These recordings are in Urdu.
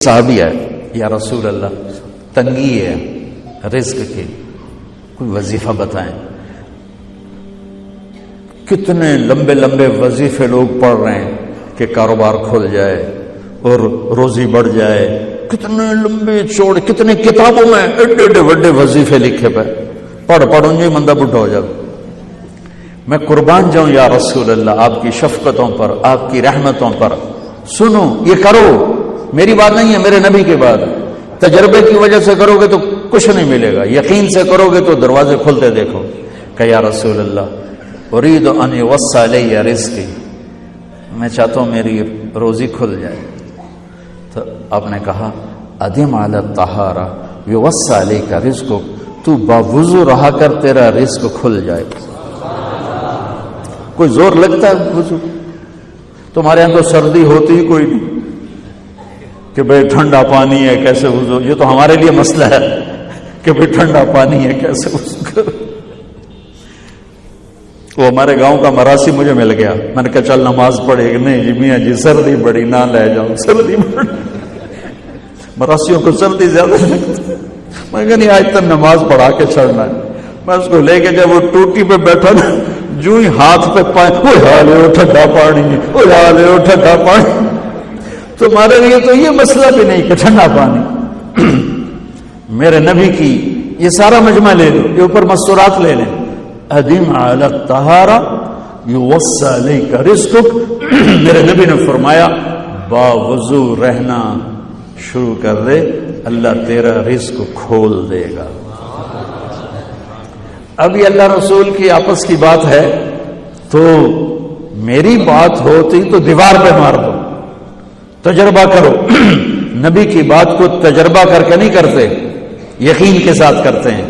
صحابی ہے، یا رسول اللہ تنگی ہے رزق کی، کوئی وظیفہ بتائیں۔ کتنے لمبے لمبے وظیفے لوگ پڑھ رہے ہیں کہ کاروبار کھل جائے اور روزی بڑھ جائے، کتنے لمبے چوڑے، کتنے کتابوں میں ایڈے ایڈے بڑے وظیفے لکھے پہ، پڑھوں گے مندہ بڈھا ہو جاؤ۔ میں قربان جاؤں یا رسول اللہ آپ کی شفقتوں پر، آپ کی رحمتوں پر، سنو یہ کرو، میری بات نہیں ہے، میرے نبی کی بات۔ تجربے کی وجہ سے کرو گے تو کچھ نہیں ملے گا، یقین سے کرو گے تو دروازے کھلتے دیکھو۔ کہ یا رسول اللہ ارید ان یوسع علی رزقی، میں چاہتا ہوں میری روزی کھل جائے۔ تو آپ نے کہا ادم علی الطہارہ یوسع علیک رزقک، تو باوضو رہا کر تیرا رزق کھل جائے۔ کوئی زور لگتا ہے وضو؟ تمہارے یہاں تو سردی ہوتی ہی کوئی نہیں کہ بھئی ٹھنڈا پانی ہے کیسے وضو، یہ تو ہمارے لیے مسئلہ ہے کہ بھئی ٹھنڈا پانی ہے کیسے وضو کرو۔ وہ ہمارے گاؤں کا مراسی مجھے مل گیا، میں نے کہا چل نماز پڑھے، نہیں جی میاں جی سردی بڑی نہ لے جاؤں، سردی بڑی، مراسیوں کو سردی زیادہ لگتی، میں کہا نہیں آج تک نماز پڑھا کے چڑھنا ہے۔ میں اس کو لے کے جب وہ ٹوٹی پہ بیٹھا نا، جو ہی ہاتھ پہ پائے وہ ٹھنڈا پانی، وہ ٹھنڈا پانی، تمہارے لیے تو یہ مسئلہ بھی نہیں کہ ٹھنڈا پانی۔ میرے نبی کی یہ سارا مجمع لے لو، یہ اوپر مستورات لے لیں، ادم علی الطہارہ یوسع علیک رزقک، میرے نبی نے فرمایا باوضو رہنا شروع کر دے، اللہ تیرا رزق کھول دے گا۔ اب یہ اللہ رسول کی آپس کی بات ہے تو میری بات ہوتی تو دیوار پہ مار دو، تجربہ کرو۔ نبی کی بات کو تجربہ کر کے نہیں کرتے، یقین کے ساتھ کرتے ہیں۔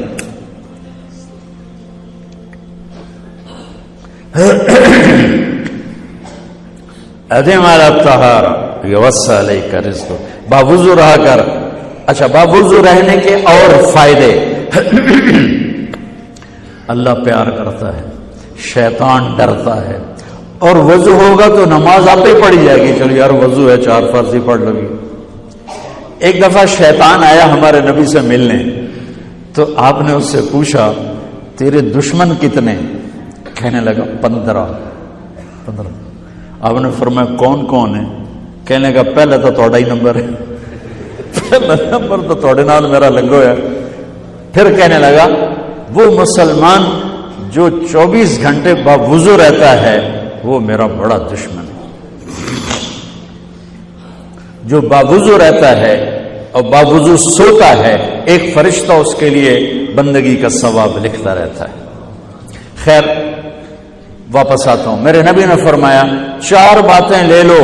ادم علی الطہارہ یوسع علیک رزقک، باوضو رہا کر۔ اچھا باوضو رہنے کے اور فائدے، اللہ پیار کرتا ہے، شیطان ڈرتا ہے، اور وضو ہوگا تو نماز آپ ہی پڑھی جائے گی، چلو یار وضو ہے 4 فرض ہی پڑھ لو گی۔ ایک دفعہ شیطان آیا ہمارے نبی سے ملنے، تو آپ نے اس سے پوچھا تیرے دشمن کتنے؟ کہنے لگا 15۔ آپ نے فرمایا کون کون ہے؟ کہنے لگا پہلے تو تھوڑا ہی نمبر ہے، پہلا نمبر تو تھوڑے نال میرا لگو ہے۔ پھر کہنے لگا وہ مسلمان جو 24 گھنٹے باوضو رہتا ہے وہ میرا بڑا دشمن ہے۔ جو باوضو رہتا ہے اور باوضو سوتا ہے، ایک فرشتہ اس کے لیے بندگی کا ثواب لکھتا رہتا ہے۔ خیر واپس آتا ہوں، میرے نبی نے فرمایا 4 باتیں لے لو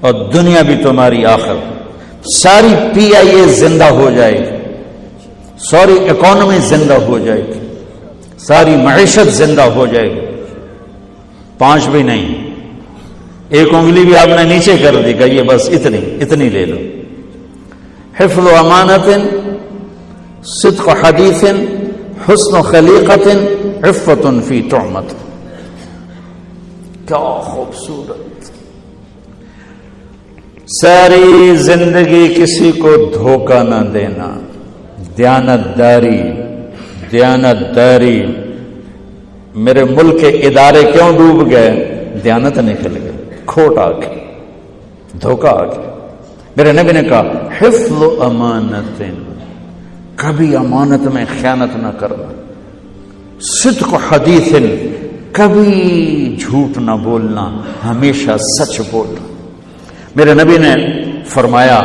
اور دنیا بھی تمہاری آخر، ساری PIA زندہ ہو جائے گی، ساری اکانومی زندہ ہو جائے گی، ساری معیشت زندہ ہو جائے گی۔ 5 بھی نہیں، ایک انگلی بھی آپ نے نیچے کر دی کہ یہ بس اتنی لے لو۔ حفظ و امانت، صدق حدیث، حسن خلیقت، عفت فی طعمت۔ کیا خوبصورت! ساری زندگی کسی کو دھوکہ نہ دینا، دیانت داری۔ میرے ملک کے ادارے کیوں ڈوب گئے؟ دیانت نکل گئے، کھوٹ آ گئی، دھوکہ آ گیا۔ میرے نبی نے کہا حفظ امانت، کبھی امانت میں خیانت نہ کرنا، صدق حدیث، کبھی جھوٹ نہ بولنا، ہمیشہ سچ بولنا۔ میرے نبی نے فرمایا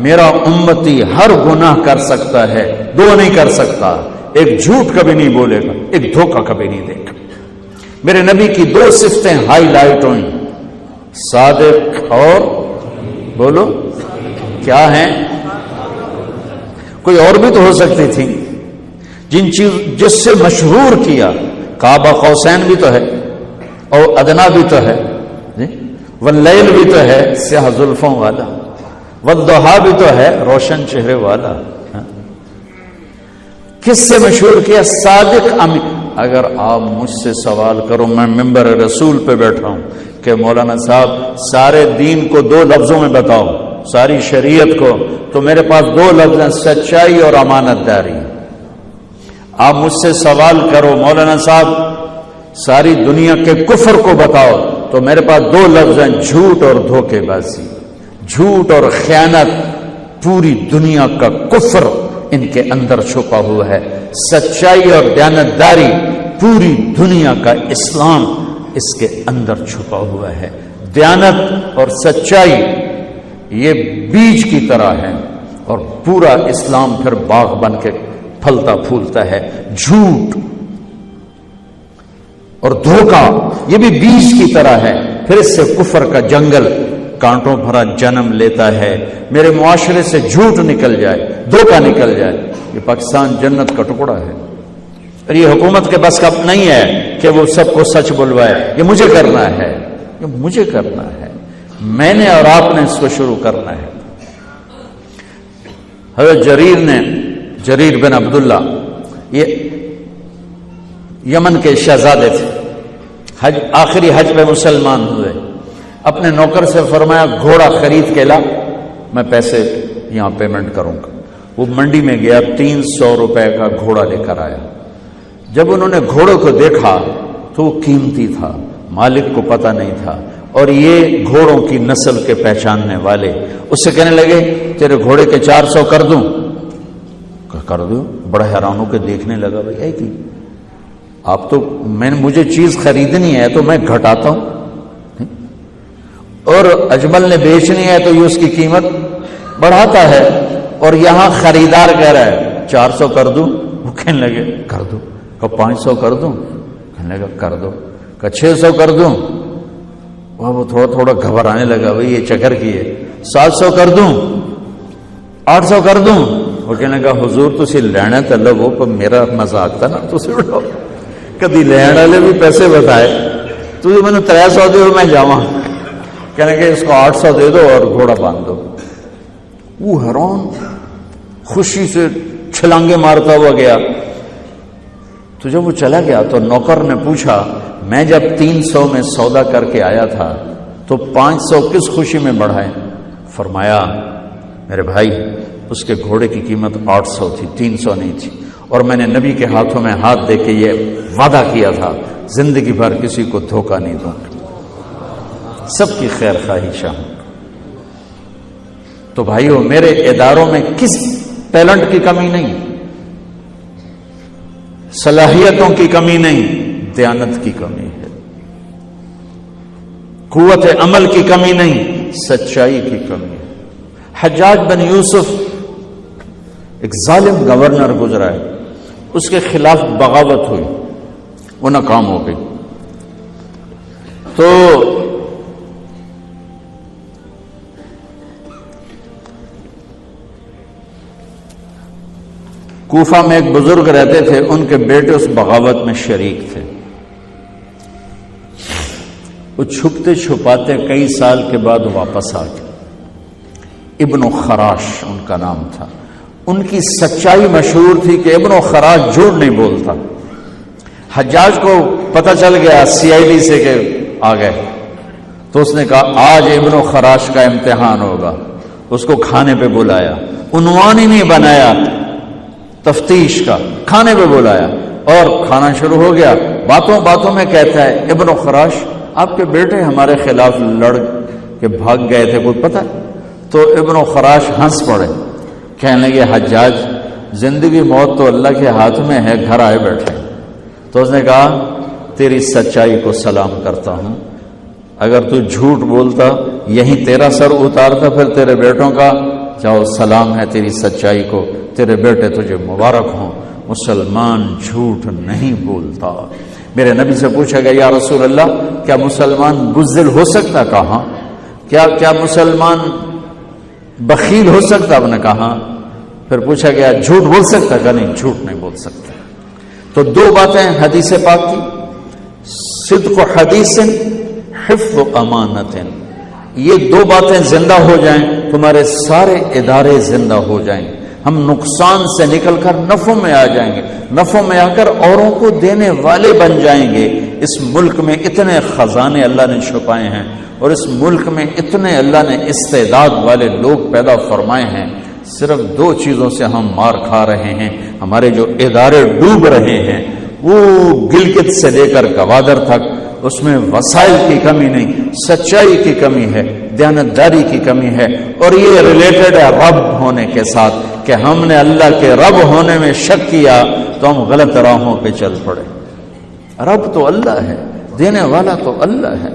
میرا امتی ہر گناہ کر سکتا ہے، 2 نہیں کر سکتا، ایک جھوٹ کبھی نہیں بولے گا، ایک دھوکہ کبھی نہیں دے گا۔ میرے نبی کی 2 صفتیں ہائی لائٹ ہوئیں، صادق اور بولو کیا ہیں؟ کوئی اور بھی تو ہو سکتی تھی، جس سے مشہور کیا، کعبہ قوسین بھی تو ہے، اور ادنا بھی تو ہے، واللیل بھی تو ہے سیاہ زلفوں والا، والضحیٰ بھی تو ہے روشن چہرے والا۔ کس سے مشہور کیا؟ صادق امین۔ اگر آپ مجھ سے سوال کرو، میں ممبر رسول پہ بیٹھا ہوں کہ مولانا صاحب سارے دین کو 2 لفظوں میں بتاؤ، ساری شریعت کو، تو میرے پاس دو لفظ ہیں، سچائی اور امانت داری۔ آپ مجھ سے سوال کرو مولانا صاحب ساری دنیا کے کفر کو بتاؤ، تو میرے پاس دو لفظ ہیں، جھوٹ اور دھوکے بازی۔ جھوٹ اور خیانت، پوری دنیا کا کفر ان کے اندر چھپا ہوا ہے۔ سچائی اور دیانتداری، پوری دنیا کا اسلام اس کے اندر چھپا ہوا ہے۔ دیانت اور سچائی یہ بیج کی طرح ہے، اور پورا اسلام پھر باغ بن کے پھلتا پھولتا ہے۔ جھوٹ اور دھوکہ یہ بھی بیج کی طرح ہے، پھر اس سے کفر کا جنگل کانٹوں بھرا جنم لیتا ہے۔ میرے معاشرے سے جھوٹ نکل جائے، دھوکہ نکل جائے، یہ پاکستان جنت کا ٹکڑا ہے۔ اور یہ حکومت کے بس کا نہیں ہے کہ وہ سب کو سچ بلوائے، یہ مجھے کرنا ہے، یہ مجھے کرنا ہے، میں نے اور آپ نے اس کو شروع کرنا ہے۔ حضرت جریر بن عبداللہ یہ یمن کے شہزادے تھے، آخری حج پہ مسلمان ہوئے۔ اپنے نوکر سے فرمایا گھوڑا خرید کے لا، میں پیسے یہاں پیمنٹ کروں گا۔ وہ منڈی میں گیا، 300 روپے کا گھوڑا لے کر آیا۔ جب انہوں نے گھوڑے کو دیکھا تو وہ قیمتی تھا، مالک کو پتہ نہیں تھا، اور یہ گھوڑوں کی نسل کے پہچاننے والے اس سے کہنے لگے تیرے گھوڑے کے 400 کر دوں؟ کر دو۔ بڑا حیران ہو کے دیکھنے لگا، بھائی اے کی آپ تو مجھے چیز خریدنی ہے تو میں گھٹاتا ہوں، اور اجمل نے بیچنی ہے تو یہ اس کی قیمت بڑھاتا ہے، اور یہاں خریدار کہہ رہا ہے 400 کر دوں؟ وہ کہنے لگے کر دو۔ کہ 500 کر دوں؟ کہنے لگا کر دو۔ کہ 600 کر دوں؟ وہ تھوڑا تھوڑا گھبرانے لگا، بھائی یہ چکر کی ہے۔ 700 کر دوں؟ 800 کر دوں؟ وہ کہنے لگا حضور تسی لینا تو لو، پر میرا مذاق تھا نا، تسی اڑو کدی لین والے بھی پیسے بتائے، تو میں نے 300 دے میں جاواں، کہنے کہ اس کو 800 دے دو اور گھوڑا باندھ دو۔ وہ حیران خوشی سے چھلانگے مارتا ہوا گیا۔ تو جب وہ چلا گیا تو نوکر نے پوچھا میں جب 300 میں سودا کر کے آیا تھا تو 500 کس خوشی میں بڑھائے؟ فرمایا میرے بھائی اس کے گھوڑے کی قیمت 800 تھی، 300 نہیں تھی، اور میں نے نبی کے ہاتھوں میں ہاتھ دے کے یہ وعدہ کیا تھا زندگی بھر کسی کو دھوکہ نہیں دوں گا، سب کی خیر خواہی چاہوں۔ تو بھائیو میرے اداروں میں کس ٹیلنٹ کی کمی نہیں، صلاحیتوں کی کمی نہیں، دیانت کی کمی ہے، قوت عمل کی کمی نہیں، سچائی کی کمی ہے۔ حجاج بن یوسف ایک ظالم گورنر گزرا ہے، اس کے خلاف بغاوت ہوئی، وہ ناکام ہو گئی۔ تو کوفہ میں ایک بزرگ رہتے تھے، ان کے بیٹے اس بغاوت میں شریک تھے۔ وہ چھپتے چھپاتے کئی سال کے بعد واپس آ گئے۔ ابن خراش ان کا نام تھا۔ ان کی سچائی مشہور تھی کہ ابن خراش جھوٹ نہیں بولتا۔ حجاج کو پتہ چل گیا CID سے کہ آ گئے، تو اس نے کہا آج ابن خراش کا امتحان ہوگا۔ اس کو کھانے پہ بلایا، عنوان ہی نہیں بنایا تفتیش کا، کھانے پہ بلایا اور کھانا شروع ہو گیا۔ باتوں باتوں میں کہتا ہے ابن خراش آپ کے بیٹے ہمارے خلاف لڑ کے بھاگ گئے تھے، کوئی پتہ؟ تو ابن خراش ہنس پڑے، کہنے لگے حجاج زندگی موت تو اللہ کے ہاتھ میں ہے، گھر آئے بیٹھے۔ تو اس نے کہا تیری سچائی کو سلام کرتا ہوں، اگر تو جھوٹ بولتا یہیں تیرا سر اتارتا پھر تیرے بیٹوں کا، جاؤ سلام ہے تیری سچائی کو، تیرے بیٹے تجھے مبارک ہوں، مسلمان جھوٹ نہیں بولتا۔ میرے نبی سے پوچھا گیا یا رسول اللہ کیا مسلمان بزدل ہو سکتا؟ کہا کیا مسلمان بخیل ہو سکتا؟ آپ نے کہا۔ پھر پوچھا گیا جھوٹ بول سکتا؟ کہ نہیں، جھوٹ نہیں بول سکتا۔ تو دو باتیں حدیث پاک کی، صدق حدیث، حفظ امانت، یہ دو باتیں زندہ ہو جائیں تمہارے سارے ادارے زندہ ہو جائیں، ہم نقصان سے نکل کر نفع میں آ جائیں گے، نفع میں آ کر اوروں کو دینے والے بن جائیں گے۔ اس ملک میں اتنے خزانے اللہ نے چھپائے ہیں اور اس ملک میں اتنے اللہ نے استعداد والے لوگ پیدا فرمائے ہیں، صرف 2 چیزوں سے ہم مار کھا رہے ہیں۔ ہمارے جو ادارے ڈوب رہے ہیں وہ گلگت سے لے کر گوادر تک، اس میں وسائل کی کمی نہیں، سچائی کی کمی ہے، دیانتداری کی کمی ہے، اور یہ ریلیٹڈ ہے رب ہونے کے ساتھ کہ ہم نے اللہ کے رب ہونے میں شک کیا تو ہم غلط راہوں پہ چل پڑے۔ رب تو اللہ ہے، دینے والا تو اللہ ہے۔